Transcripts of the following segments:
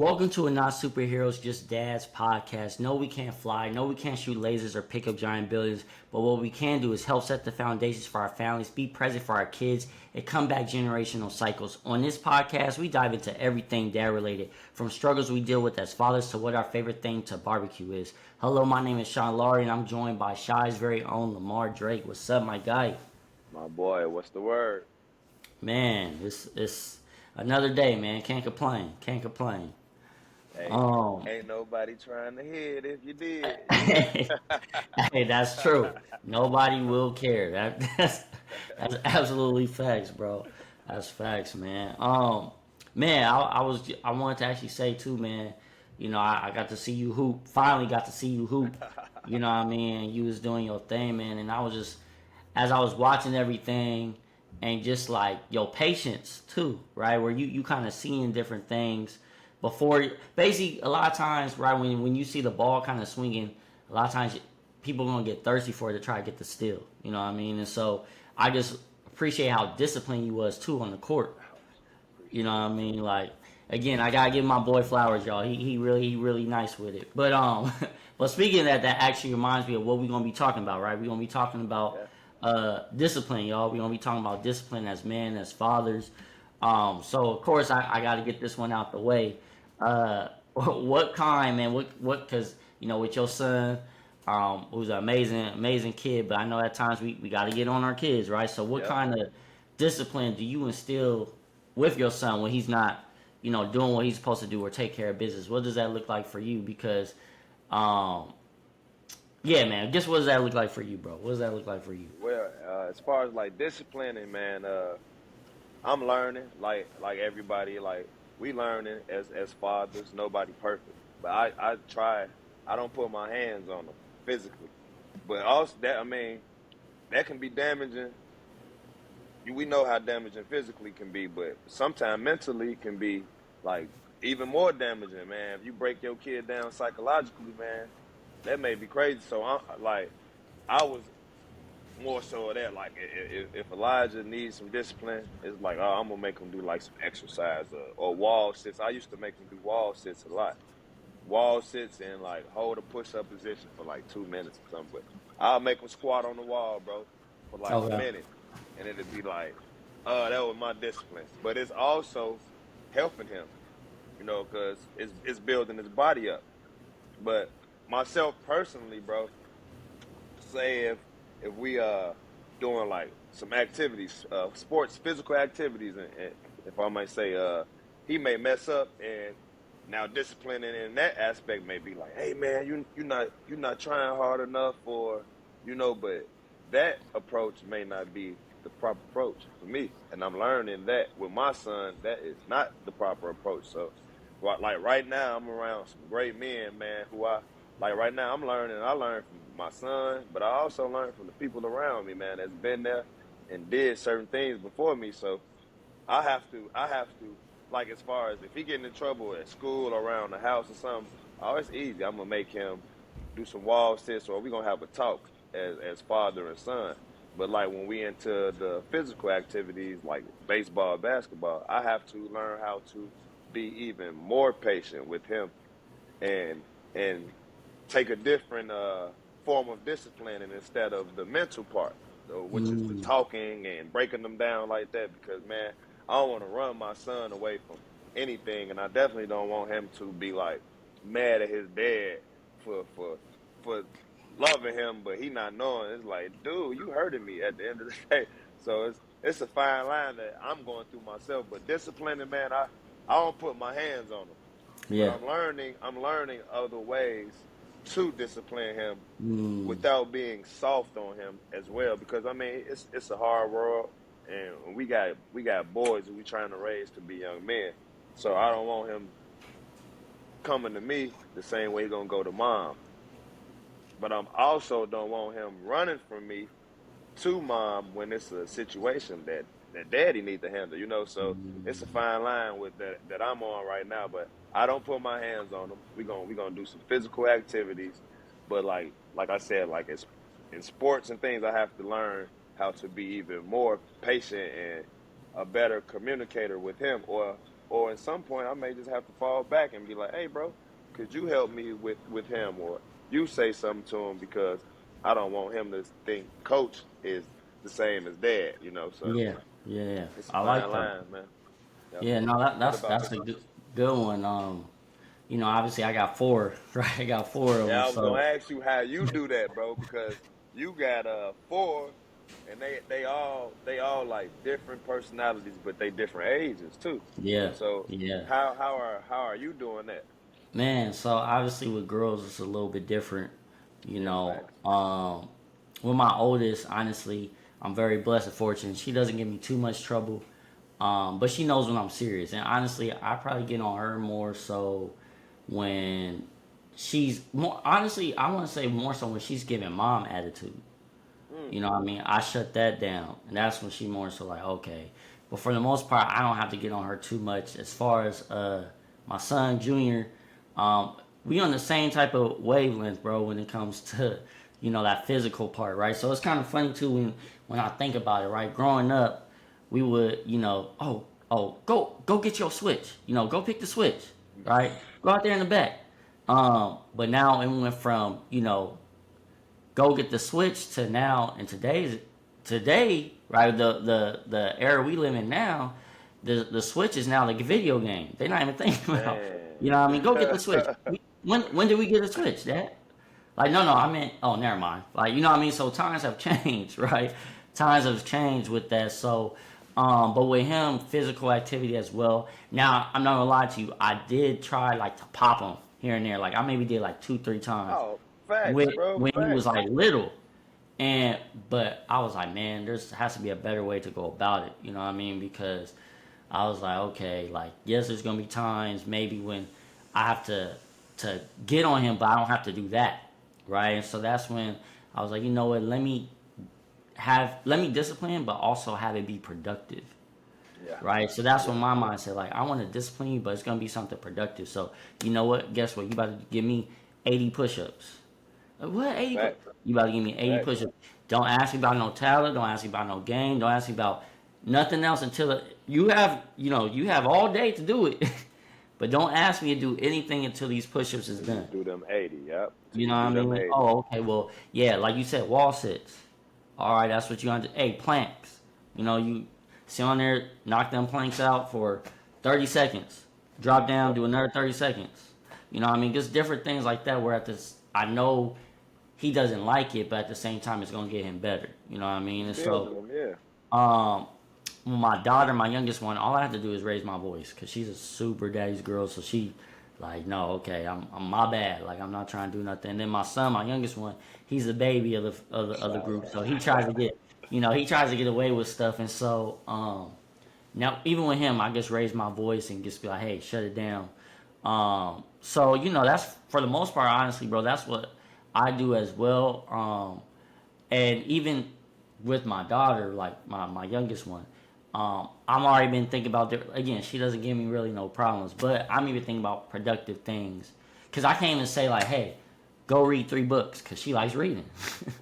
Welcome to a Not Superheroes, Just Dads podcast. No, we can't fly. No, we can't shoot lasers or pick up giant buildings. But what we can do is help set the foundations for our families, be present for our kids, and combat generational cycles. On this podcast, we dive into everything dad related, from struggles we deal with as fathers to what our favorite thing to barbecue is. Hello, my name is Sean Laurie, and I'm joined by Shy's very own Lamar Drake. What's up, my guy? My boy, what's the word? Man, it's another day, man. Can't complain. Can't complain. Hey, Um, ain't nobody trying to hear it if you did. hey, that's true. Nobody will care. That's absolutely facts, bro. That's facts, man. Man, I wanted to actually say too, man. You know, I got to see you hoop. Finally, got to see you hoop. You know what I mean? You was doing your thing, man, and I was just as I was watching everything, and just like your patience too, right? Where you kind of seeing different things before. Basically, a lot of times, right, when you see the ball kind of swinging, a lot of times people gonna get thirsty for it to try to get the steal. You know what I mean? And so I just appreciate how disciplined you was too on the court. You know Appreciate what I it, mean? man. Like again, I gotta give my boy flowers, y'all. He really nice with it. But but speaking of that, that actually reminds me of what we're gonna be talking about, right? We're gonna be talking about Yeah. discipline, y'all. We're gonna be talking about discipline as men, as fathers. So of course I gotta get this one out the way. What kind, man? What? Because you know, with your son, who's an amazing kid, but I know at times we got to get on our kids, right? So what Yep. kind of discipline do you instill with your son when he's not, you know, doing what he's supposed to do or take care of business? What does that look like for you? Because, um, yeah, man, guess what does that look like for you, bro? What does that look like for you? Well, as far as like disciplining, man, I'm learning like everybody. Like we learning as fathers. Nobody perfect, but I try. I don't put my hands on them physically, but also that I mean that can be damaging. We know how damaging physically can be, but sometimes mentally can be like even more damaging, man. If you break your kid down psychologically, man, that may be crazy. So I was more so of that. Like if Elijah needs some discipline, it's like oh, I'm gonna make him do like some exercise or wall sits. I used to make him do wall sits a lot. Wall sits and like hold a push up position for like 2 minutes or something. But I'll make him squat on the wall, bro, for like a Okay. minute, and it'd be like, that was my discipline. But it's also helping him, because it's building his body up. But myself personally, bro, say if we doing like some activities, sports, physical activities, and if I might say, he may mess up, and now disciplining in that aspect may be like, hey man, you're not trying hard enough, or but that approach may not be the proper approach for me, and I'm learning that with my son, that is not the proper approach. So, like right now, I'm around some great men, man, who I like right now. I'm learning. I learn from my son, but I also learn from the people around me, man, that's been there and did certain things before me. So I have to, like, as far as if he getting in trouble at school or around the house or something, oh, it's easy. I'm gonna make him do some wall sits, or we gonna have a talk as father and son. But like when we into the physical activities like baseball, basketball, I have to learn how to be even more patient with him and and take a different form of discipline, and instead of the mental part, so, which is the Mm, talking and breaking them down like that. Because man, I don't want to run my son away from anything, and I definitely don't want him to be like mad at his dad for for loving him, but he not knowing. It's like, dude, you hurting me at the end of the day. So it's a fine line that I'm going through myself. But disciplining, man, I don't put my hands on him, but yeah. I'm learning other ways to discipline him Mm, without being soft on him as well. Because I mean, it's a hard world, and we got boys who we trying to raise to be young men. So I don't want him coming to me the same way he gonna go to mom. But I'm also don't want him running from me to mom when it's a situation that daddy need to handle. So it's a mm, fine line with that I'm on right now. But I don't put my hands on them. We gonna do some physical activities, but like I said, like it's in sports and things, I have to learn how to be even more patient and a better communicator with him, or or at some point I may just have to fall back and be like, hey, bro, could you help me with him, or you say something to him because I don't want him to think coach is the same as dad, you know. So Yeah, yeah, it's a I fine like that. line, man. Yep. Yeah, no, What about that's you? a good one. Obviously I got four, right? I got four of them, Yeah, I was gonna so ask you how you do that, bro, because you got four, and they all like different personalities, but they different ages too. yeah, So yeah. how are you doing that? Man, so obviously with girls it's a little bit different, you Yeah, know. facts. With my oldest, honestly, I'm very blessed and fortunate. She doesn't give me too much trouble, but she knows when I'm serious. And honestly, I probably get on her more so when she's more. Honestly, I want to say more so when she's giving mom attitude. Mm, You know what I mean? I shut that down, and that's when she more so like okay. But for the most part, I don't have to get on her too much. As far as my son Junior, um, we on the same type of wavelength, bro. When it comes to that physical part, right? So it's kind of funny too when I think about it, right? Growing up, we would go get your switch, go pick the switch, right? Go out there in the back. But now it went from go get the switch to now and today, right, the era we live in now, the switch is now like a video game. They're not even thinking about, man. what I mean, go get the switch. When did we get a switch, Dad? Like, no, I meant, oh, never mind. Like, you know what I mean? So times have changed, right? Times have changed with that. So, but with him, physical activity as well. Now, I'm not gonna lie to you. I did try like to pop him here and there. Like, I maybe did like 2, 3 times Oh, facts, when bro, when he was facts. like little. And but I was like, man, there's has to be a better way to go about it. You know what I mean? Because I was like, okay, like yes, there's gonna be times maybe when I have to get on him, but I don't have to do that, right? And so that's when I was like, you know what? Let me discipline, him, but also have it be productive, Yeah, right? So that's yeah, what my yeah. mind said. Like I want to discipline you, but it's gonna be something productive. So you know what? Guess what? You about to give me 80 push-ups. What 80? Facts, You about to give me 80 facts. push-ups. Don't ask me about no talent. Don't ask me about no game. Don't ask me about nothing else until you have all day to do it. But don't ask me to do anything until these push-ups is Till you done. do them 80, yep. Till You know you what I do them mean? 80. Oh, okay. Well, yeah, like you said, wall sits. All right, that's what you under. Hey, planks. You sit on there, knock them planks out for 30 seconds. Drop down, Yep. do another 30 seconds. You know what I mean? Just different things like that where at this, I know he doesn't like it, but at the same time, it's going to get him better. You know what I mean? And Building so, them, yeah. um, my daughter, my youngest one, all I have to do is raise my voice because she's a super daddy's girl. So she, like, no, okay, I'm my bad. Like, I'm not trying to do nothing. And then my son, my youngest one, he's the baby of the group. So he tries to get away with stuff. And so, now even with him, I just raise my voice and just be like, hey, shut it down. So that's for the most part, honestly, bro. That's what I do as well. And even with my daughter, like my youngest one, I'm already been thinking about again. She doesn't give me really no problems, but I'm even thinking about productive things because I can't even say like, hey, go read 3 books because she likes reading.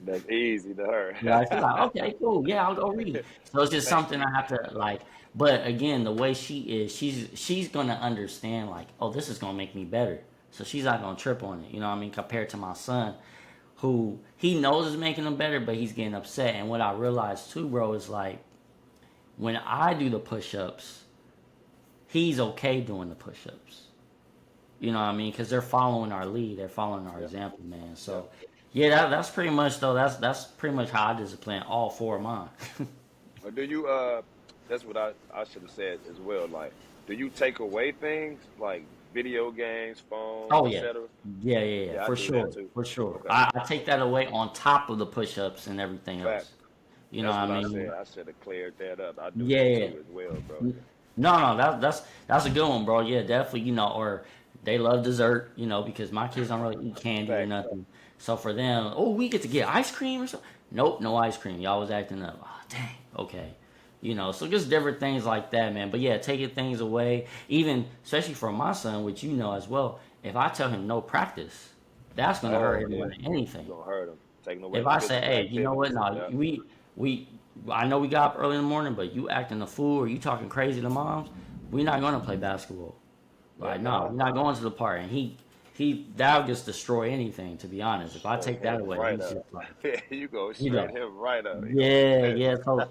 That's easy to her. Yeah, she's like, okay, cool, yeah, I'll go read. So it's just Thank something you. I have to like. But again, the way she is, she's gonna understand like, oh, this is gonna make me better. So she's not gonna trip on it. You know what I mean? Compared to my son, who he knows is making him better, but he's getting upset. And what I realized too, bro, is like when I do the push-ups, he's okay doing the push-ups. You know what I mean? Because they're following our lead, they're following our Yep, example, man. yep. So yeah, that's pretty much though. That's pretty much how I discipline all four of mine. Or do you that's what I should have said as well. Like, do you take away things like video games, phones, Oh yeah, etc.? yeah, Yeah, I for do that sure, too. for sure. Okay. I take that away on top of the push-ups and everything else. Facts. You know That's what what I I mean? said. I should have cleared that up. I do Yeah, that yeah. too as well, bro. No, that's a good one, bro. Yeah, definitely. Or they love dessert. Because my kids don't really eat candy or Facts. nothing. So for them, oh, we get to get ice cream or something. Nope, no ice cream. Y'all was acting up. Oh, dang. Okay. So just different things like that, man. But yeah, taking things away, even especially for my son, which as well. If I tell him no practice, that's gonna hurt Oh him more yeah. than You anything. gonna hurt them. Taking If away I say, physical hey, you know what? activities. No, Yeah. we I know we got up early in the morning, but you acting a fool or you talking crazy to moms. we're not gonna play basketball. Yeah, Like, no, nah. we're not going to the park. And he that'll just destroy anything. To be honest, if I Straight take that him away, right he's up. just like, You go you straight know, him right up. He gonna be yeah, pissed. yeah. So,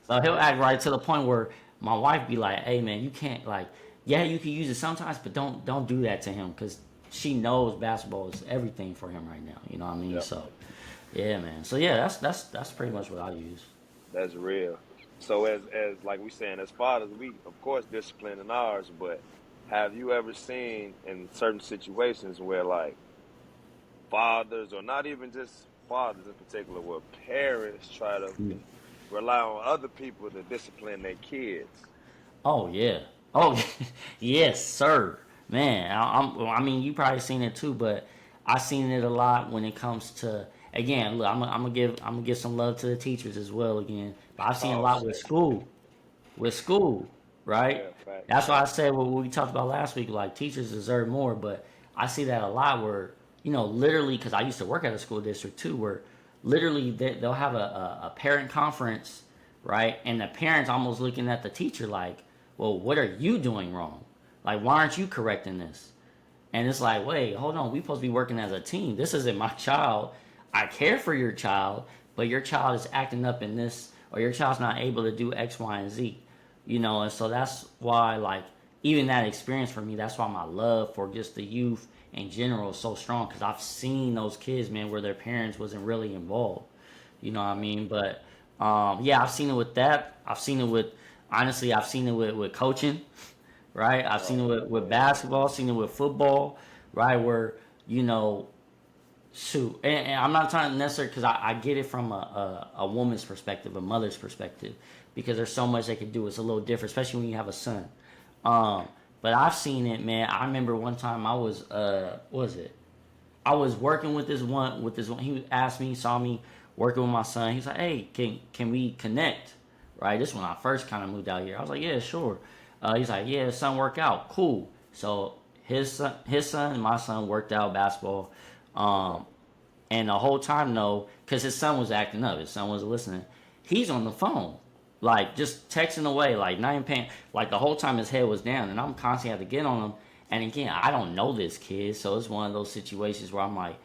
so he'll act right to the point where my wife be like, "Hey, man, you can't like, yeah, you can use it sometimes, but don't do that to him because she knows basketball is everything for him right now. You know what I mean? Yep, So, yeah, man. So yeah, that's pretty much what I use. that's real. So as like we saying, as fathers, we of course discipline in ours, but have you ever seen in certain situations where like fathers, or not even just fathers in particular, where parents try to Yeah. rely on other people to discipline their kids? Oh yeah. Oh yes, sir. Man, well, I mean, you probably seen it too, but I seen it a lot when it comes to again. Look, I'm gonna give some love to the teachers as well again. But I've seen a Oh lot with shit. school, right? Yeah, facts, That's why I facts. said what we talked about last week. Like teachers deserve more, but I see that a lot where literally because I used to work at a school district too, where literally they'll have a parent conference, right? And the parents almost looking at the teacher like, well, what are you doing wrong? Like, why aren't you correcting this? And it's like, wait, hold on. We supposed to be working as a team. This isn't my child. I care for your child, but your child is acting up in this, or your child's not able to do X, Y, and Z. And so that's why, like, even that experience for me, that's why my love for just the youth in general is so strong, because I've seen those kids, man, where their parents wasn't really involved. You know what I mean? But yeah, I've seen it with that. I've seen it with, honestly, I've seen it with coaching, right? I've seen it Oh with yeah. basketball, seen it with football, right? Where, you know, shoot, and I'm not trying to necessarily, because I get it from a woman's perspective, a mother's perspective, because there's so much they can do. It's a little different, especially when you have a son. Um, but I've seen it, man. I remember one time I was, what was it? I was working with this one. He asked me, saw me working with my son. He's like, "Hey, can we connect?" Right. This is when I first kind of moved out here. I was like, "Yeah, sure." He's like, "Yeah, son work out, cool." So his son, and my son worked out basketball, um, and the whole time though, because his son was acting up, his son wasn't listening. He's on the phone, like just texting away, like not even paying. Like the whole time his head was down, and I'm constantly had to get on him. And again, I don't know this kid, so it's one of those situations where I'm like,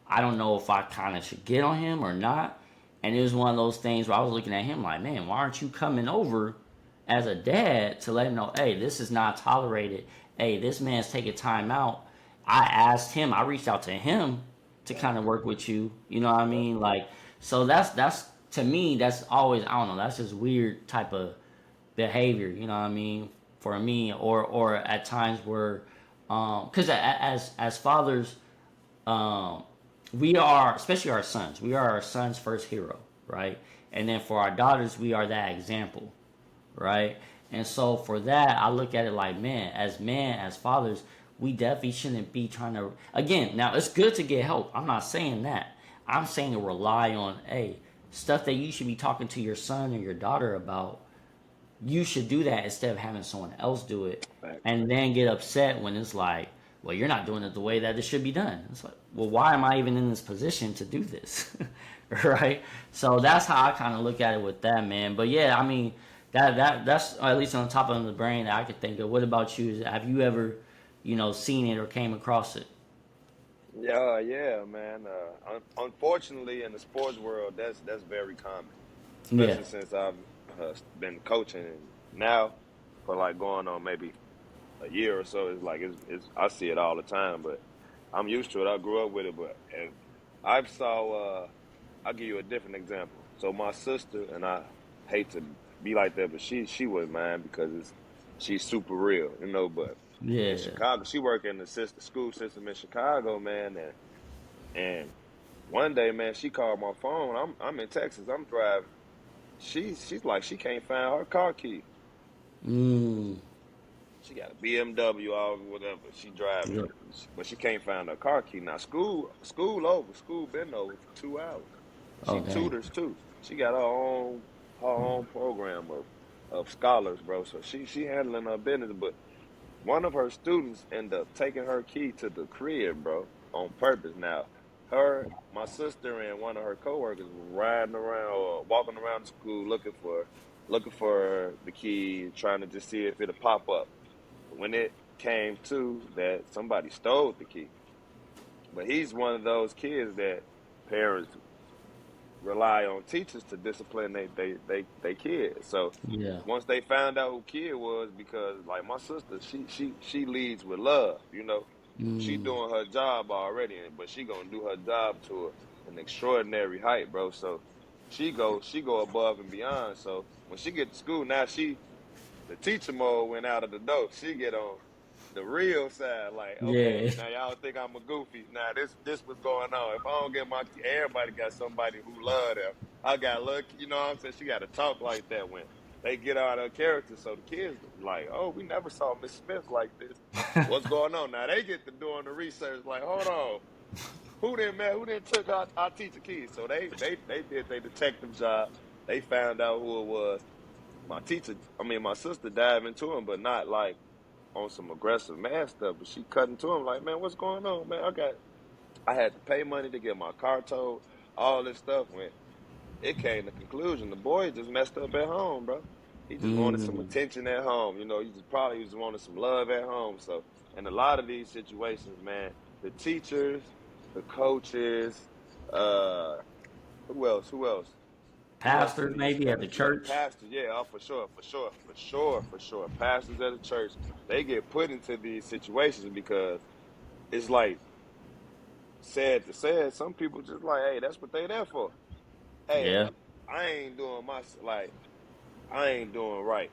I don't know if I kind of should get on him or not. And it was one of those things where I was looking at him like, man, why aren't you coming over as a dad to let him know, hey, this is not tolerated. Hey, this man's taking time out. I asked him, I reached out to him to kind of work with you. You know what I Yep. mean? Like, so that's to me, that's always, I don't know, that's just weird type of behavior. You know what I mean? For me, or at times where, because as fathers, um, we are, especially our sons, we are our son's first hero, right? And then for our daughters, we are that example, right? And so for that, I look at it like, man, as fathers, we definitely shouldn't be trying to. Again, now it's good to get help. I'm not saying that. I'm saying to rely on, hey, stuff that you should be talking to your son or your daughter about. You should do that instead of having someone else do it, Facts. and then get upset when it's like, well, you're not doing it the way that it should be done. It's like, well, why am I even in this position to do this? Right? So that's how I kind of look at it with that, man. But yeah, I mean, that's at least on the top of the brain that I could think of. What about you? Have you ever, seen it or came across it? Yeah, yeah, man. Unfortunately, in the sports world, that's very common, Yeah. especially since I've been coaching now for like going on maybe a year or so. It's like it's I see it all the time, but I'm used to it. I grew up with it, but and I've saw. I'll give you a different example. So my sister, and I hate to be like that, but she wouldn't mind because she's super real, But in Yeah. Chicago, she worked in the school system in Chicago, man, and one day, man, she called my phone. I'm in Texas. I'm driving. She's like she can't find her car key. Mm. She got a BMW or whatever. She driving, Yeah. but she can't find her car key. Now school over. School been over for 2 hours. Oh, She dang. tutors too. She got her own program of scholars, bro. So she handling her business. But one of her students ended up taking her key to the crib, bro, on purpose. Now, my sister, and one of her coworkers were riding around or walking around the school looking for her. looking for the key, trying to just see if it'll pop up. When it came to that, somebody stole the key. But he's one of those kids that parents rely on teachers to discipline they kids. So Yeah. once they found out who kid was, because like my sister, she leads with love, you know. She Mm. doing her job already, but she gonna do her job to an extraordinary height, bro. So she go above and beyond. So when she get to school now, the teacher mode went out of the door. She get on the real side, like, okay, Yeah. now y'all think I'm a goofy. Now this what's going on. If I don't get my key, everybody got somebody who love them. I got lucky, you know what I'm saying? She got to talk like that when they get out of character. So the kids like, oh, we never saw Miss Smith like this. What's going on? Now they get to doing the research. Like, hold on, who didn't took our teacher keys? So they did their detective job. They found out who it was. My sister dived into him, but not like on some aggressive man stuff, but she cut into him like, man, what's going on, man? I had to pay money to get my car towed, all this stuff. When it came to conclusion, the boy just messed up at home, bro. He just wanted some Mm. attention at home. You know, he just wanted some love at home. So, in a lot of these situations, man, the teachers, the coaches, uh, who else? Who else? Who else in Pastors these maybe at the like church. pastors? Yeah, oh, for sure. Pastors at the church, they get put into these situations because it's like sad to say it, some people just like, hey, that's what they there for. Hey, Yeah. I ain't doing I ain't doing right.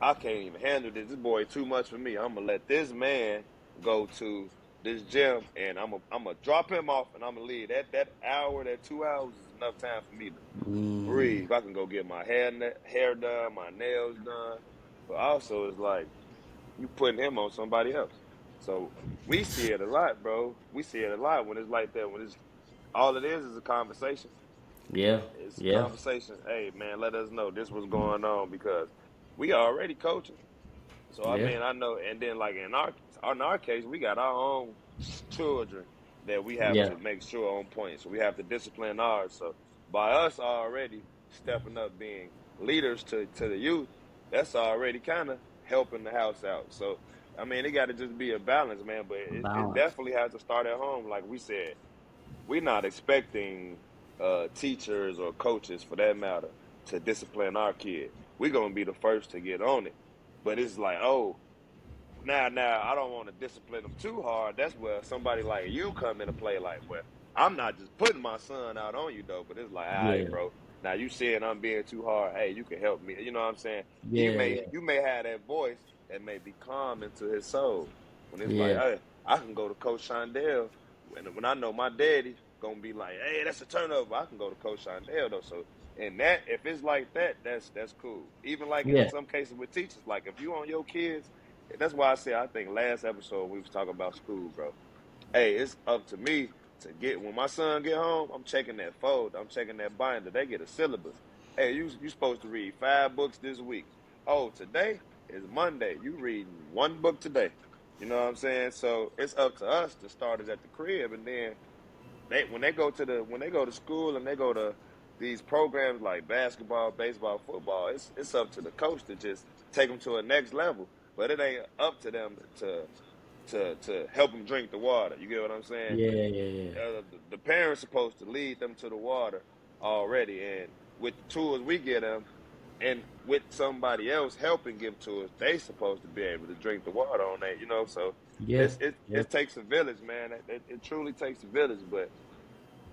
I can't even handle this. This boy too much for me. I'm gonna let this man go to this gym, and I'm gonna drop him off, and I'm gonna leave. That hour, that 2 hours is enough time for me to Mm. breathe. I can go get my hair done, my nails done. But also, it's like you putting him on somebody else. So we see it a lot, bro. We see it a lot when it's like that. When it's all it is a conversation. Yeah. It's a Yeah. conversation. Hey, man, let us know this was going on because we already coaching. So I Yeah. mean, I know, and then like in our case, we got our own children that we have Yeah. to make sure on point. So we have to discipline ours. So by us already stepping up, being leaders to the youth, that's already kind of helping the house out. So I mean, it got to just be a balance, man. But it Balance. definitely has to start at home, like we said. We're not expecting teachers or coaches, for that matter, to discipline our kid. We're gonna be the first to get on it. But it's like, oh, now I don't want to discipline them too hard. That's where somebody like you come into play. Like, well, I'm not just putting my son out on you though, but it's like, all right, Yeah. bro. Now you saying I'm being too hard. Hey, you can help me. You know what I'm saying? You Yeah. may Yeah. you may have that voice that may be calm into his soul. When it's like, Yeah. hey, I can go to Coach Shondell when I know my daddy gonna be like, hey, that's a turnover. I can go to Coach Shondell though. So and that if it's like that, that's cool. Even like in Yeah. some cases with teachers, like if you on your kids, that's why I say I think last episode we was talking about school, bro. Hey, it's up to me to get when my son get home. I'm checking that fold. I'm checking that binder. They get a syllabus. Hey, you supposed to read 5 books this week. Oh, today is Monday. You reading one book today. You know what I'm saying? So it's up to us to start it at the crib, and then when they go to school and they go to these programs like basketball, baseball, football, it's up to the coach to just take them to a next level. But it ain't up to them to help them drink the water. You get what I'm saying? Yeah. Yeah. Yeah. The parents supposed to lead them to the water already, and with the tools we get them, and with somebody else helping give to us, they supposed to be able to drink the water on that. You know, so Yeah. Yeah. it takes a village, man. It truly takes a village, but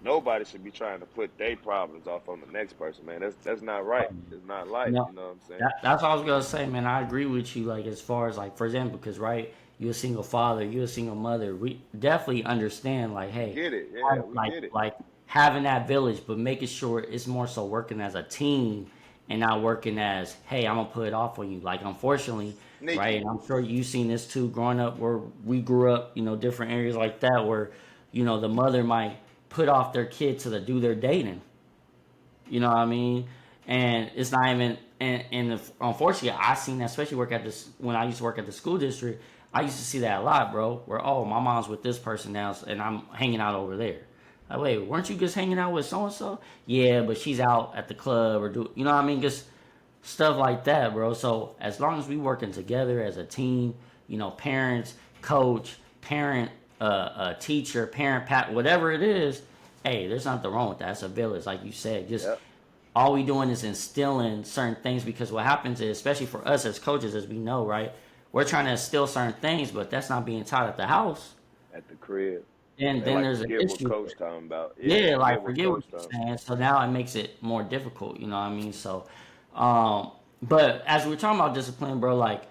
nobody should be trying to put their problems off on the next person, man. That's not right. It's not life. No, You know what I'm saying? that's what I was gonna say, man. I agree with you. Like as far as like, for example, because right, you a single father, you a single mother. We definitely understand. Like, We hey, get it. Yeah, we get it. like having that village, but making sure it's more so working as a team and not working as, hey, I'm gonna put it off on you. Like, unfortunately, right, Sneaky. and I'm sure you've seen this too, growing up where we grew up. You know, different areas like that where, you know, the mother might put off their kid to do their dating. You know what I mean? And it's not even. And unfortunately, I seen that, especially work at this when I used to work at the school district. I used to see that a lot, bro. Where oh, my mom's with this person now, and I'm hanging out over there. Like, wait, weren't you just hanging out with so and so? Yeah, but she's out at the club or do you know what I mean? Just stuff like that, bro. So as long as we working together as a team, parents, coach, parent, teacher, parent, pat, whatever it is, hey, there's nothing wrong with that. It's a village, like you said. Just Yep. all we doing is instilling certain things because what happens is, especially for us as coaches, as we know, right, we're trying to instill certain things, but that's not being taught at the house. At the crib. And They then like there's an forget what issue coach there. talking about. Yeah, Yeah, forget like what forget what coach you're talking. saying. So now it makes it more difficult. You know what I mean? So, um, but as we're talking about discipline, bro, like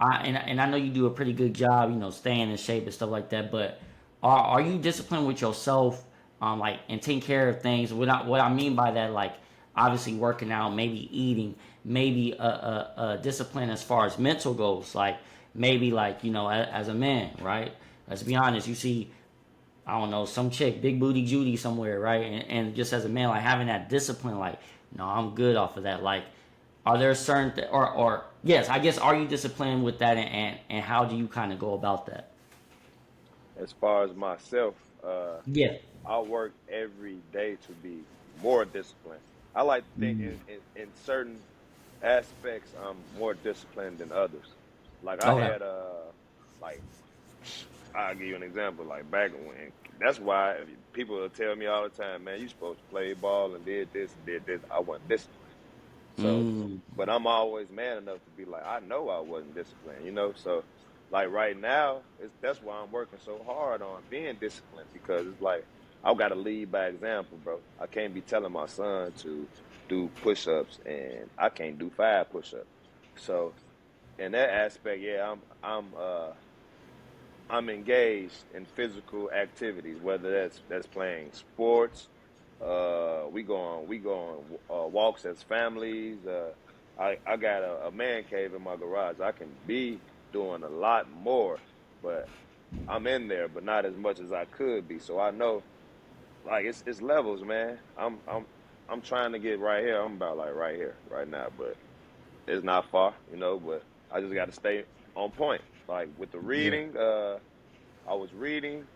and I know you do a pretty good job, staying in shape and stuff like that. But are you disciplined with yourself, like and taking care of things? What I mean by that, like obviously working out, maybe eating, maybe a discipline as far as mental goes, like maybe like as a man, right? Let's be honest. You see, I don't know, some chick, big booty Judy somewhere, right? And just as a man, like having that discipline, like, no, I'm good off of that. Like, are there certain or yes, I guess are you disciplined with that, and how do you kind of go about that? As far as myself, Yeah. I work every day to be more disciplined. I like to think Mm. in certain aspects I'm more disciplined than others. Like I Okay. had like I'll give you an example. Like back when that's why people will tell me all the time, man, you supposed to play ball and did this and did this. I wasn't disciplined. So, Mm. but I'm always man enough to be like, I know I wasn't disciplined, you know? So, like right now, that's why I'm working so hard on being disciplined because it's like, I've got to lead by example, bro. I can't be telling my son to do push ups and I can't do 5 push ups. So, in that aspect, yeah, I'm engaged in physical activities, whether that's playing sports. We go on walks as families. I got a man cave in my garage. I can be doing a lot more, but I'm in there, but not as much as I could be. So I know, like it's levels, man. I'm trying to get right here. I'm about like right here, right now, but it's not far, you know. But I just got to stay on point. Like with the Yeah. reading, I was reading.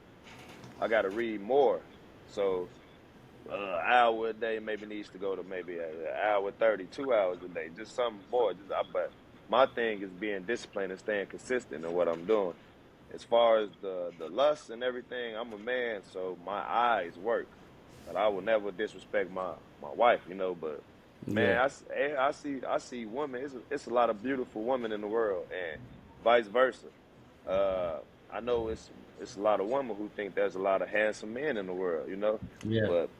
I got to read more. So hour a day maybe needs to go to maybe an hour 30, 2 hours a day, just something more. But my thing is being disciplined and staying consistent in what I'm doing. As far as the lust and everything, I'm a man, so my eyes work. But I will never disrespect my wife, you know. But Yeah. man, I see women. It's a lot of beautiful women in the world, and vice versa. Uh, I know it's a lot of women who think there's a lot of handsome men in the world, you know. Yeah. But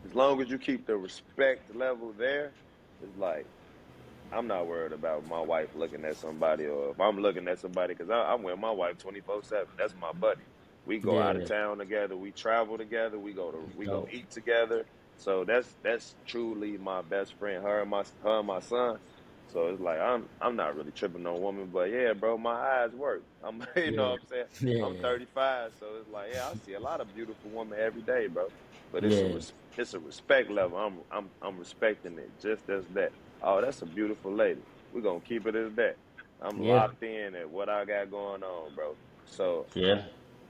as long as you keep the respect level there, it's like I'm not worried about my wife looking at somebody or if I'm looking at somebody because I'm with my wife 24/7. That's my buddy. We go out of Yeah. town together. We travel together. We go Dope. eat together. So that's truly my best friend. Her and my son. So it's like I'm not really tripping on woman, but yeah, bro, my eyes work. I'm you know Yeah. what I'm saying. I'm Yeah. 35, so it's like yeah, I see a lot of beautiful women every day, bro. But Yeah. it's a respect level. I'm respecting it just as that. Oh, that's a beautiful lady. We're gonna keep it as that. I'm Yeah. locked in at what I got going on, bro. So Yeah.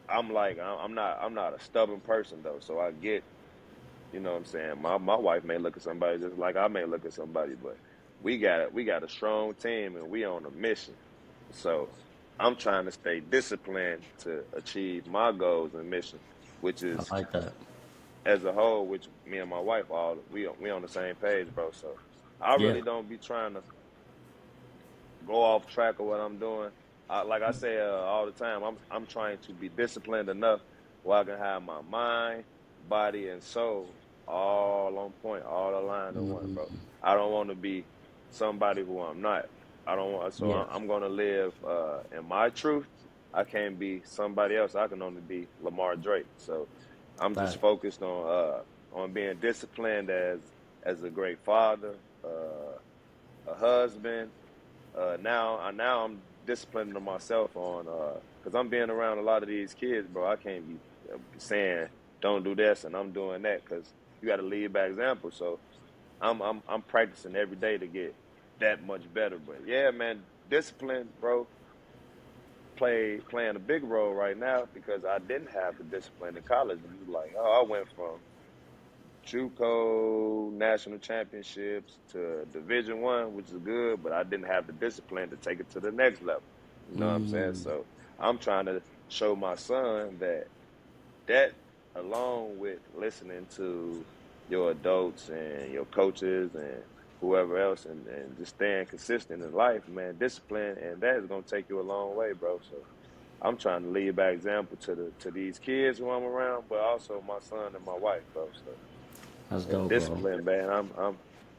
I'm like I'm not a stubborn person though. So I get, you know what I'm saying? My wife may look at somebody just like I may look at somebody, but we got a strong team and we on a mission. So I'm trying to stay disciplined to achieve my goals and mission, which I is like that. as a whole, which me and my wife all we on the same page, bro. So I Yeah. really don't be trying to go off track of what I'm doing. Like I say all the time, I'm trying to be disciplined enough where I can have my mind, body, and soul all on point, all aligned in one, bro. Mm. I don't want to be somebody who I'm not. I don't want. So Yeah. I'm gonna live in my truth. I can't be somebody else. I can only be Lamar Drake. So I'm just Fact. focused on being disciplined as a great father, a husband, now I'm disciplining myself on because I'm being around a lot of these kids, bro. I can't be saying don't do this and I'm doing that because you got to lead by example. So I'm practicing every day to get that much better. But yeah, man, discipline, bro, playing a big role right now because I didn't have the discipline in college. It was like, oh, I went from JUCO national championships to Division 1, which is good, but I didn't have the discipline to take it to the next level. You know what I'm saying? Mm, So I'm trying to show my son that along with listening to your adults and your coaches and whoever else and just staying consistent in life, man, discipline, and that is gonna take you a long way, bro. So I'm trying to lead by example to these kids who I'm around, but also my son and my wife, bro. So that's and dope, bro. discipline, man.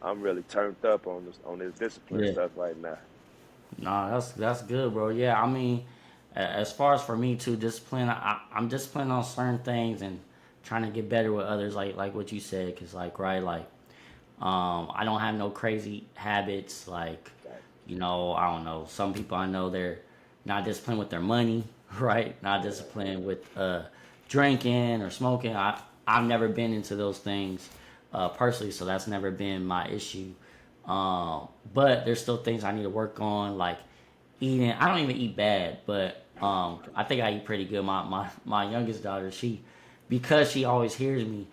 I'm really turned up on this discipline Yeah. stuff right now. No, that's good, bro. Yeah, I mean, as far as for me too, discipline. I'm disciplined on certain things and trying to get better with others, like what you said, cause like right, like I don't have no crazy habits. Like, Right. I don't know. Some people I know they're not disciplined with their money, right? Not Yeah. disciplined with drinking or smoking. I've never been into those things personally, so that's never been my issue. But there's still things I need to work on, like eating. I don't even eat bad, but I think I eat pretty good. My youngest daughter, because she always hears me,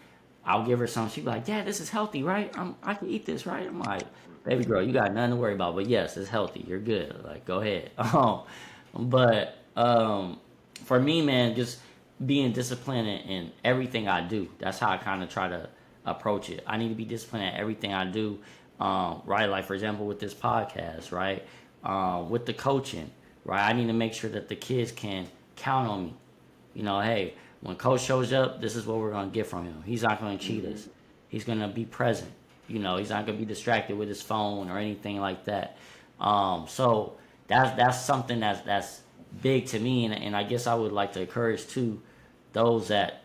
I'll give her some. She'll be like, "Dad, this is healthy, right? I can eat this, right?" I'm like, "Baby girl, you got nothing to worry about. But yes, it's healthy. You're good. Like, go ahead." But for me, man, just being disciplined in everything I do. That's how I kind of try to approach it. I need to be disciplined at everything I do. Right, like for example, with this podcast, right? With the coaching, right? I need to make sure that the kids can count on me. Hey, when coach shows up, this is what we're gonna get from him. He's not gonna cheat Hmm. us. He's gonna be present. He's not gonna be distracted with his phone or anything like that. So that's something that's big to me, and I guess I would like to encourage too those that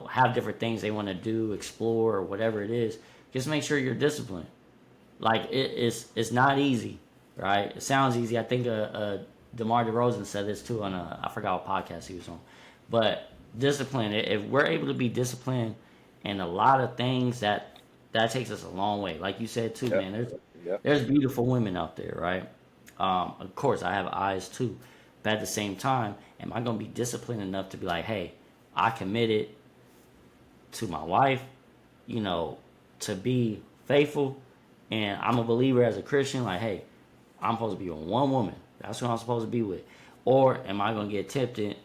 have different things they want to do, explore, or whatever it is. Just make sure you're disciplined. Like it's not easy, right? It sounds easy. I think DeMar DeRozan said this too on I forgot what podcast he was on, but discipline. If we're able to be disciplined in a lot of things, that takes us a long way. Like you said too, Yep. man. There's Yep. there's beautiful women out there, right? Of course, I have eyes too, but at the same time, am I gonna be disciplined enough to be like, hey, I committed to my wife, you know, to be faithful, and I'm a believer as a Christian. Like, hey, I'm supposed to be with one woman. That's who I'm supposed to be with. Or am I gonna get tempted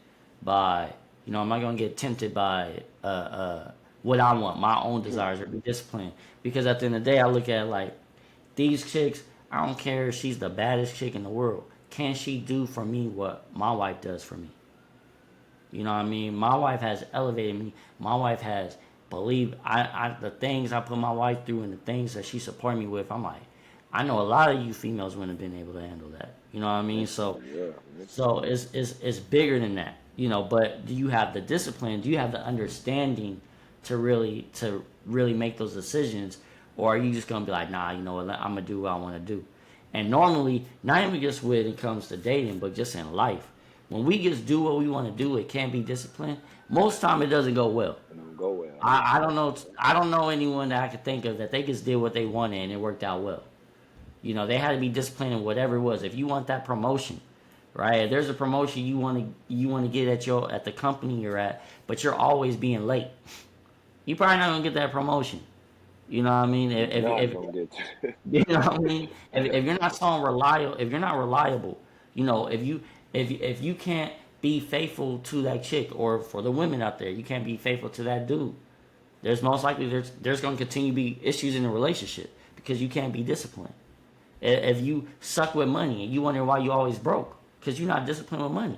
by, am I gonna get tempted by what I want, my own desires, or be disciplined? Because at the end of the day, I look at it like these chicks. I don't care if she's the baddest chick in the world. Can she do for me what my wife does for me? You know what I mean? My wife has elevated me. My wife has believed the things I put my wife through and the things that she supported me with. I'm like, I know a lot of you females wouldn't have been able to handle that. You know what I mean? So Yeah. so it's bigger than that. But do you have the discipline? Do you have the understanding to really make those decisions? Or are you just gonna be like, nah, you know what, I'm gonna do what I wanna do? And normally, not even just when it comes to dating, but just in life. When we just do what we want to do, it can't be disciplined. Most time it doesn't go well. It don't go well. I don't know. I don't know anyone that I could think of that they just did what they wanted and it worked out well. They had to be disciplined in whatever it was. If you want that promotion, right? If there's a promotion you want to get at the company you're at, but you're always being late, you probably not gonna get that promotion. You know what I mean? You're If, not if gonna get you know what I mean? If you're not so reliable, if you're not reliable, if you can't be faithful to that chick, or for the women out there, you can't be faithful to that dude. There's most likely there's going to continue to be issues in the relationship because you can't be disciplined. If you suck with money and you wonder why you always broke, because you're not disciplined with money.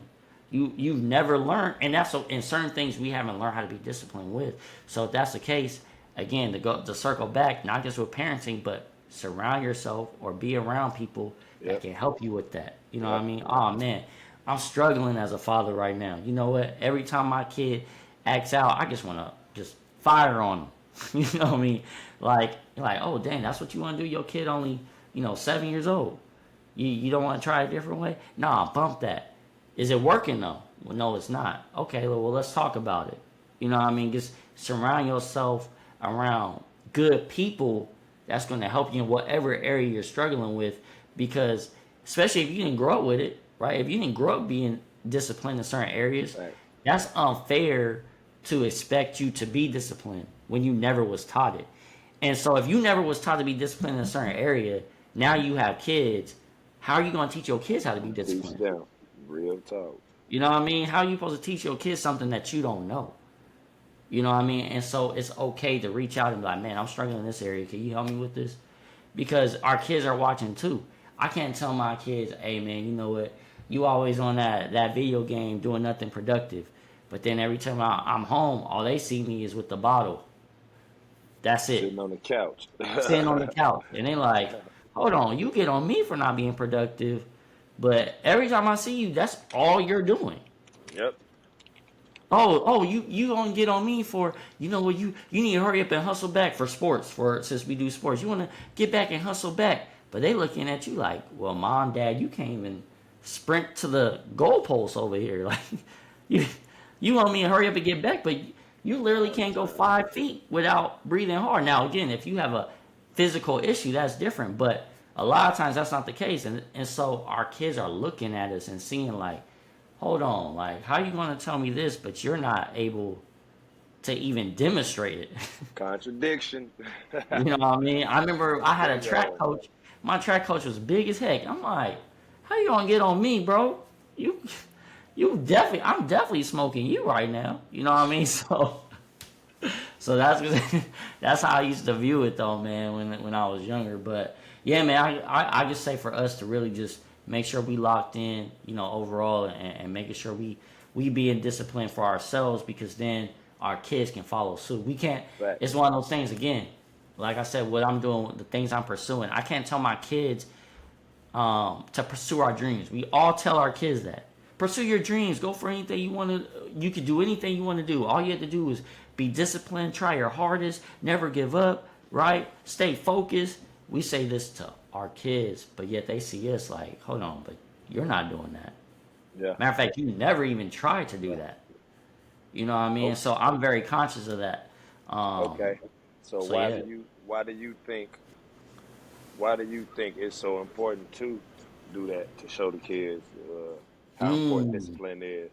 You've never learned, and that's so in certain things we haven't learned how to be disciplined with. So if that's the case, again, to circle back, not just with parenting, but surround yourself or be around people that Yep. can help you with that. You know what I Yep. mean? Oh man, I'm struggling as a father right now. You know what? Every time my kid acts out, I just want to just fire on him. You know what I mean? Like, oh dang, that's what you want to do? Your kid only, 7 years old. You don't want to try a different way? Nah, bump that. Is it working though? Well, no, it's not. Okay, well, let's talk about it. You know what I mean? Just surround yourself around good people that's going to help you in whatever area you're struggling with. Because, especially if you didn't grow up with it, right? If you didn't grow up being disciplined in certain areas, Right. that's unfair to expect you to be disciplined when you never was taught it. And so if you never was taught to be disciplined in a certain area, now you have kids. How are you going to teach your kids how to be Teach disciplined? them. Real talk. You know what I mean? How are you supposed to teach your kids something that you don't know? You know what I mean? And so it's okay to reach out and be like, man, I'm struggling in this area. Can you help me with this? Because our kids are watching too. I can't tell my kids, hey man, you know what? You always on that video game doing nothing productive. But then every time I'm home, all they see me is with the bottle. That's it. Sitting on the couch. Sitting on the couch. And they like, hold on, you get on me for not being productive. But every time I see you, that's all you're doing. Yep. Oh, you gonna get on me for you know what you need to hurry up and hustle back for sports for since we do sports. You wanna get back and hustle back. But they looking at you like, well, mom, dad, you can't even sprint to the goalpost over here. Like you you want me to hurry up and get back, but you literally can't go 5 feet without breathing hard. Now again, if you have a physical issue, that's different. But a lot of times that's not the case. And so our kids are looking at us and seeing like, hold on, like how you gonna tell me this, but you're not able to even demonstrate it. Contradiction. You know what I mean? I remember I had a track Bingo. coach. My track coach was big as heck. I'm like, how you gonna get on me, bro? You I'm definitely smoking you right now. You know what I mean? So that's how I used to view it though, man, when I was younger. But yeah, man, I just say for us to really just make sure we locked in, you know, overall, and making sure we be in discipline for ourselves, because then our kids can follow suit. We can't. It's Facts. one of those things again. Like I said, what I'm doing, the things I'm pursuing, I can't tell my kids to pursue our dreams. We all tell our kids that. Pursue your dreams. Go for anything you want to. You can do anything you want to do. All you have to do is be disciplined. Try your hardest. Never give up. Right? Stay focused. We say this to our kids, but yet they see us like, hold on, but you're not doing that. Yeah. Matter of fact, you never even tried to do that. You know what I mean? O- So I'm very conscious of that. Um, Okay. So so why yeah. do you why do you think why do you think it's so important to do that to show the kids how important Mm, discipline is?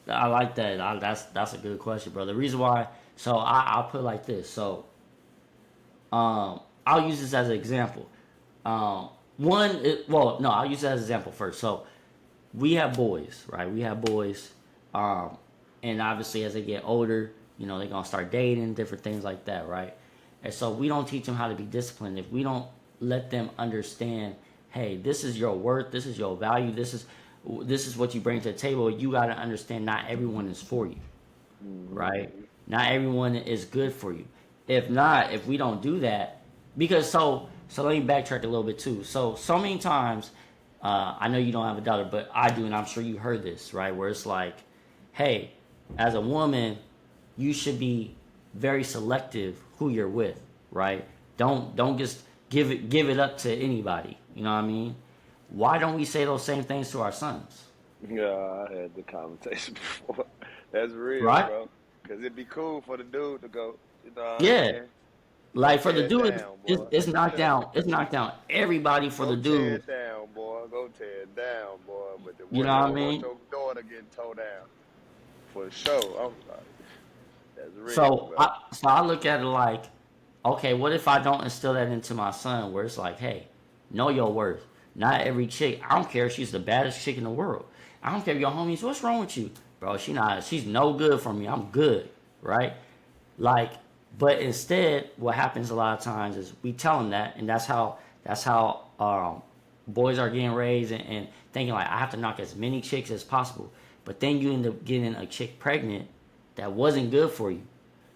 I like that. That's a good question, bro. The reason why, so I'll put it like this. So I'll use this as an example. Um, well, no, I'll use it as an example first. So we have boys, right? We have boys, um, and obviously as they get older, you know, they're gonna start dating, different things like that, right? And so we don't teach them how to be disciplined if we don't let them understand, hey, this is your worth, this is your value, this is what you bring to the table. You got to understand, not everyone is for you, right? Hmm. Not everyone is good for you. If not, if we don't do that, because so let me backtrack a little bit too. So many times, I know you don't have a daughter, but I do, and I'm sure you heard this, right? Where it's like, hey, as a woman, you should be very selective who you're with, right? Don't just give it up to anybody. You know what I mean? Why don't we say those same things to our sons, Yeah, I had the conversation before. That's real, right? bro. Cause it'd be cool for the dude to go, you know what I'm Yeah, saying? Go like for the tear it dude, down, it's, boy. it's knocked down. It's knocked down everybody for Go the tear dude. it down, boy. Go tear it down, boy. But the You one know you what I don't want mean? your daughter getting towed down for sure. I'm like, that's real, So bro. I look at it like, okay, what if I don't instill that into my son, where it's like, hey, know your worth. Not every chick. I don't care if she's the baddest chick in the world. I don't care if your homies. What's wrong with you, bro? She's no good for me. I'm good, right? Like, but instead, what happens a lot of times is we tell them that, and that's how boys are getting raised, and thinking like I have to knock as many chicks as possible. But then you end up getting a chick pregnant that wasn't good for you.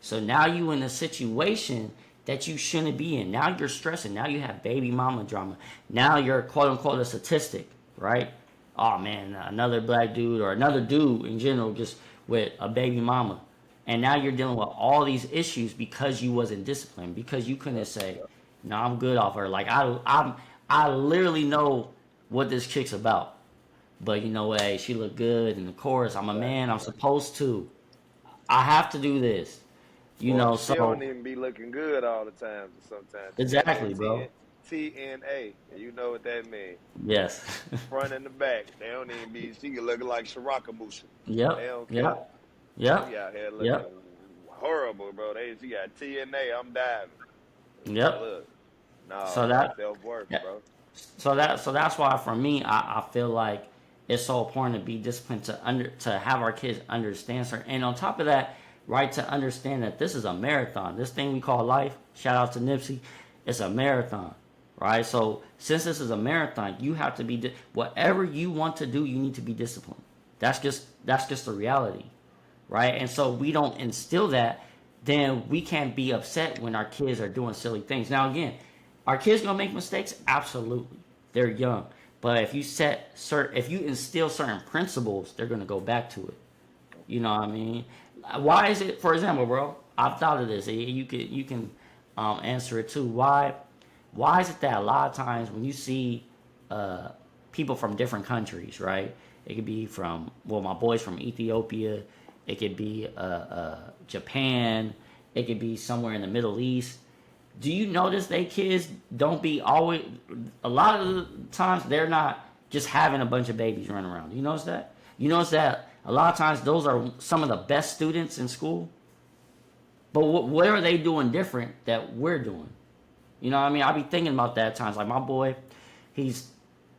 So now you in a situation that you shouldn't be in. Now you're stressing. Now you have baby mama drama. Now you're quote unquote a statistic, right? Oh man, another black dude or another dude in general just with a baby mama. And now you're dealing with all these issues because you wasn't disciplined, because you couldn't Yep, say, yep. "No, I'm good off her." Like I literally know what this chick's about. But you know, hey, she looked good, and of course, I'm a Right, man. I'm right. supposed to. I have to do this. You Or know, she don't so even be looking good all the time. Sometimes she got exactly, that bro. TNA, and you know what that means. Yes. Front and the back. They don't even be. She can look like Shirakabushi. They Yep. don't care. Yep. She Yep. out here looking Yep. horrible, bro. She got TNA. I'm diving. It's like, Yep. look, nah, So bro. that, Self worth, yeah, bro. so that's why for me, I feel like it's so important to be disciplined to have our kids understand certain, and on top of that, right, to understand that this is a marathon. This thing we call life. Shout out to Nipsey. It's a marathon, right? So since this is a marathon, you have to be whatever you want to do. You need to be disciplined. That's just the reality, right? And so we don't instill that, then we can't be upset when our kids are doing silly things. Now again, are kids gonna make mistakes? Absolutely. They're young. But if you instill certain principles, they're gonna go back to it. You know what I mean? Why is it, for example, bro? I've thought of this. You can answer it too. Why is it that a lot of times when you see uh, people from different countries, right? It could be from, well, my boys from Ethiopia. It could be Japan. It could be somewhere in the Middle East. Do you notice they kids don't be always? A lot of the times they're not just having a bunch of babies running around. You notice that? You notice that a lot of times those are some of the best students in school. But what are they doing different that we're doing? You know what I mean? I be thinking about that at times. Like my boy, he's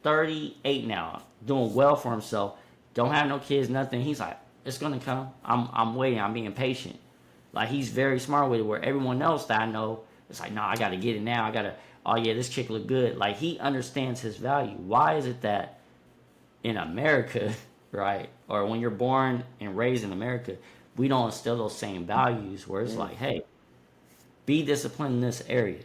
38 now, doing well for himself. Don't have no kids, nothing. He's like, it's gonna come. I'm waiting. I'm being patient. Like he's very smart with it. Where everyone else that I know, it's like, no, I gotta get it now. I gotta. Oh yeah, this chick look good. Like he understands his value. Why is it that in America, right, or when you're born and raised in America, we don't instill those same values? Where it's Mm. like, hey, be disciplined in this area.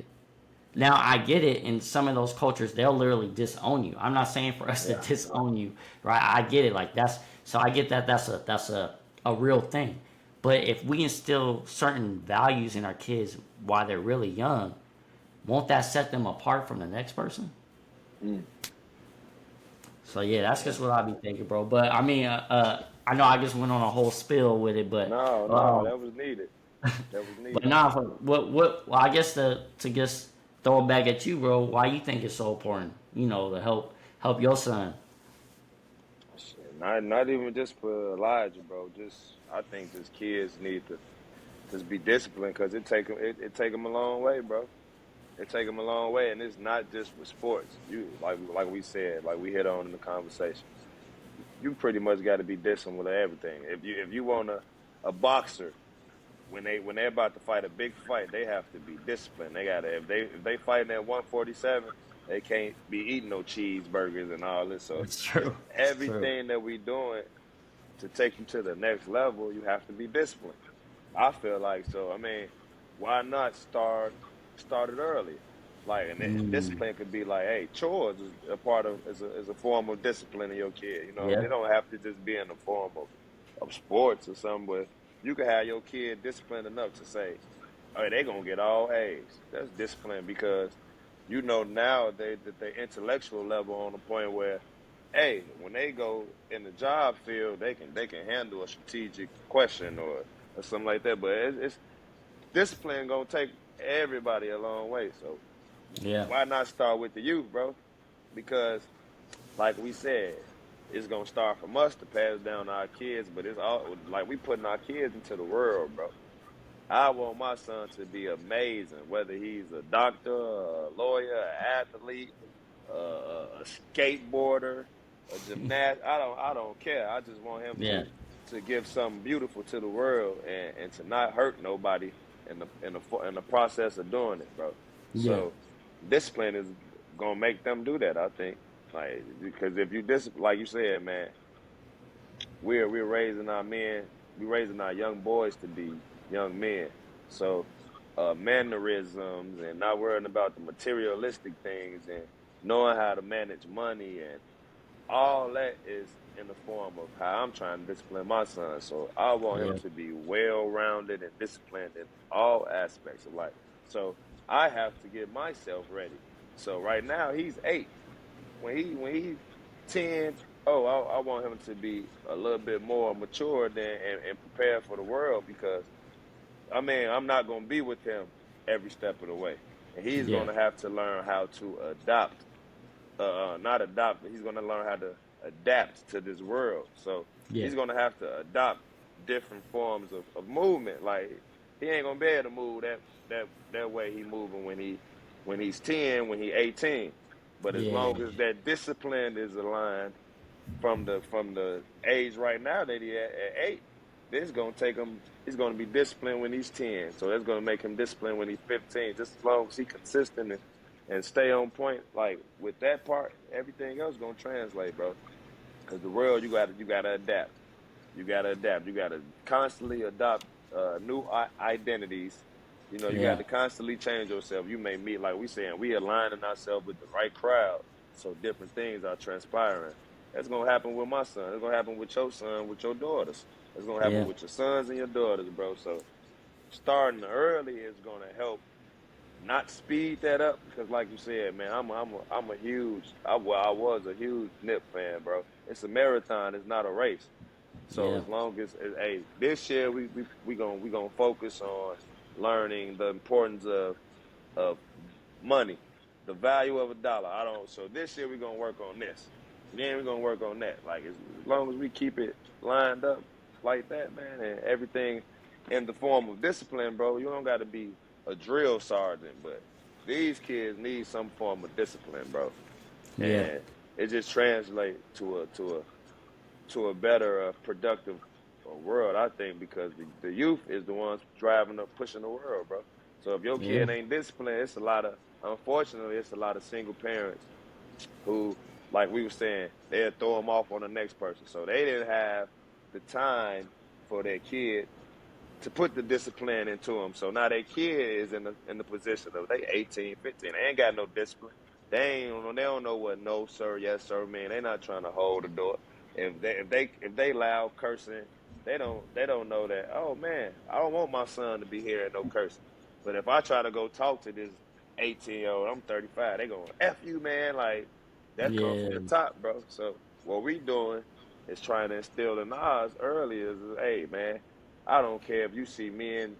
Now I get it. In some of those cultures, they'll literally disown you. I'm not saying for us to Yeah. disown you, right? I get it. Like that's so I get that. That's a real thing. But if we instill certain values in our kids while they're really young, won't that set them apart from the next person? Mm. So yeah, that's Yeah. just what I be thinking, bro. But I mean, I know I just went on a whole spill with it, No, no, um, that was needed. That was but needed. nah, well, I guess to just throw it back at you, bro. Why you think it's so important? You know, to help your son. Shit, not even just for Elijah, bro. Just I think just kids need to just be disciplined because it take them a long way, bro. It take them a long way, and it's not just with sports. You like we said, like we hit on in the conversation. You pretty much got to be disciplined with everything. If you want a boxer when they're about to fight a big fight, they have to be disciplined. They gotta if they fighting at 147, they can't be eating no cheeseburgers and all this. So It's true. It's true. everything that we doing to take you to the next level, you have to be disciplined. I feel like so. I mean, why not start it early? Like, and Mm, discipline could be like, hey, chores is a part of is a form of discipline in your kid. You know, yeah. they don't have to just be in the form of sports or something, but you can have your kid disciplined enough to say, all right, they gonna get all A's. That's discipline because you know nowadays that their intellectual level on the point where, hey, when they go in the job field, they can handle a strategic question or something like that. But it's discipline gonna take everybody a long way. So Yeah. why not start with the youth, bro? Because like we said, it's gonna start from us to pass down to our kids, but it's all like we putting our kids into the world, bro. I want my son to be amazing, whether he's a doctor, a lawyer, an athlete, a skateboarder, a gymnast. I don't care. I just want him Yeah. to give something beautiful to the world and to not hurt nobody in the process of doing it, bro. Yeah. So discipline is gonna make them do that. I think, like, because if you discipline, like you said, man, we're raising our men, we're raising our young boys to be young men. So, mannerisms and not worrying about the materialistic things and knowing how to manage money and all that is in the form of how I'm trying to discipline my son. So I want him Yeah. to be well rounded and disciplined in all aspects of life. So I have to get myself ready. So right now he's 8. When he 10, oh, I want him to be a little bit more mature than and prepared for the world because I mean I'm not gonna be with him every step of the way. And he's Yeah. gonna have to learn how to adopt not adopt, but he's going to learn how to adapt to this world. So Yeah. he's going to have to adopt different forms of movement. Like he ain't gonna be able to move that way he moving when he's 10, when he 18. But as Yeah, long as that discipline is aligned from the age right now that he at 8, this is gonna take him. He's gonna be disciplined when he's 10. So that's gonna make him disciplined when he's 15. Just as long as he consistent and stay on point, like with that part, everything else gonna translate, bro. Because the world, you gotta adapt. You gotta adapt. You gotta constantly adopt new identities. You know, you got yeah, to constantly change yourself. You may meet, like we saying, we aligning ourselves with the right crowd, so different things are transpiring. That's gonna happen with my son. It's gonna happen with your son, with your daughters. It's gonna happen yeah, with your sons and your daughters, bro. So starting early is gonna help not speed that up because, like you said, man, I'm a huge. I was a huge Nip fan, bro. It's a marathon. It's not a race. So yeah. as long as hey, this year we gonna focus on learning the importance of money, the value of a dollar. I don't. So this year we're gonna work on this. Then we're gonna work on that. Like as long as we keep it lined up like that, man, and everything in the form of discipline, bro. You don't got to be a drill sergeant, but these kids need some form of discipline, bro. Yeah. And it just translates to a better, productive world, I think, because the youth is the ones driving up, pushing the world, bro. So if your Yeah. kid ain't disciplined, unfortunately, it's a lot of single parents who, like we were saying, they'll throw them off on the next person. So they didn't have the time for their kid to put the discipline into them. So now their kid is in the position of they 18, 15. They ain't got no discipline. They don't know what no sir, yes sir mean. They not trying to hold the door. If they loud cursing, they don't know that. Oh man, I don't want my son to be hearing no cursing. But if I try to go talk to this 18-year-old, I'm 35. They going F you, man. Like that come from the Yeah. top, bro. So what we doing is trying to instill in us early is, hey man, I don't care if you see me and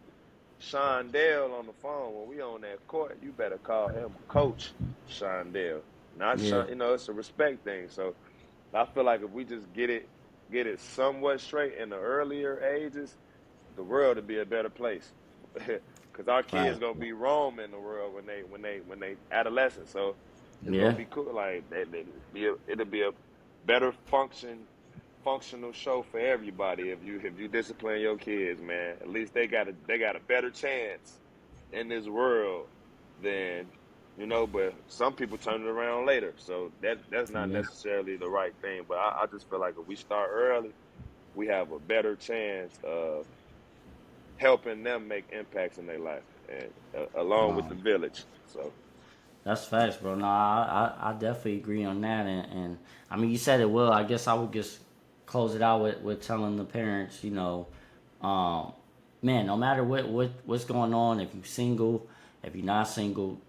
Sean Dale on the phone when we on that court. You better call him Coach Sean Dale, not Yeah. Sean. You know, it's a respect thing. So I feel like if we just get it somewhat straight in the earlier ages, the world would be a better place. Because our kids Right. gonna be roaming the world when they adolescents. So it's gonna Yeah. be cool. Like it'll be a better functional show for everybody if you discipline your kids, man. At least they got a better chance in this world than but some people turn it around later. So that's not Yeah. necessarily the right thing. But I just feel like if we start early, we have a better chance of helping them make impacts in their life and along with No. the village. So That's facts, bro. No, I definitely agree on that. And I mean, you said it well. I guess I would just close it out with telling the parents, um, man, no matter what's going on, if you're single, if you're not single,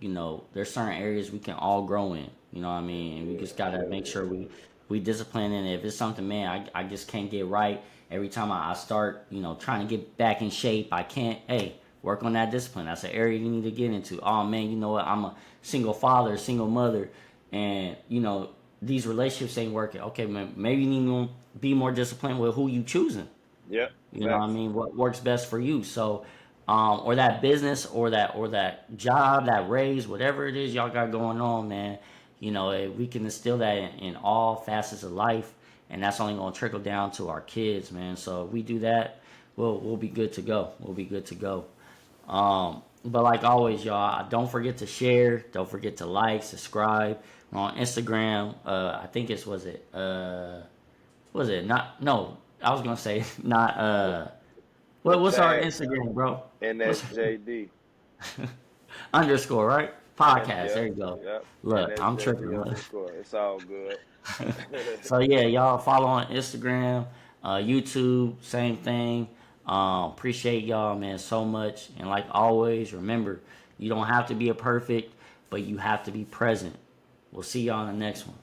there's certain areas we can all grow in. You know what I mean? And we yeah, just gotta hell make yeah, sure we discipline. And if it's something, man, I just can't get right. Every time I start, trying to get back in shape, I can't. Hey, work on that discipline. That's an area you need to get into. Oh man, you know what? I'm a single father, single mother, and these relationships ain't working. Okay, man, maybe you need to be more disciplined with who you choosing. yeah, You know what I facts. mean? What works best for you. So, or that business or that job, that raise, whatever it is y'all got going on, man. We can instill that in all facets of life, and that's only gonna trickle down to our kids, man. So if we do that, we'll be good to go. We'll be good to go. But like always, y'all, don't forget to share. Don't forget to like, subscribe. We're on Instagram. I think was it not? No, I was gonna say not. The the What's our tag Instagram, bro? What's NSJD. underscore right? Podcast. There you go. Yep. Look, I'm tripping. NSJD Look. underscore. It's all good. So yeah, y'all follow on Instagram, YouTube, same thing. Appreciate y'all, man, so much. And like always, remember, you don't have to be a perfect, but you have to be present. We'll see y'all in the next one.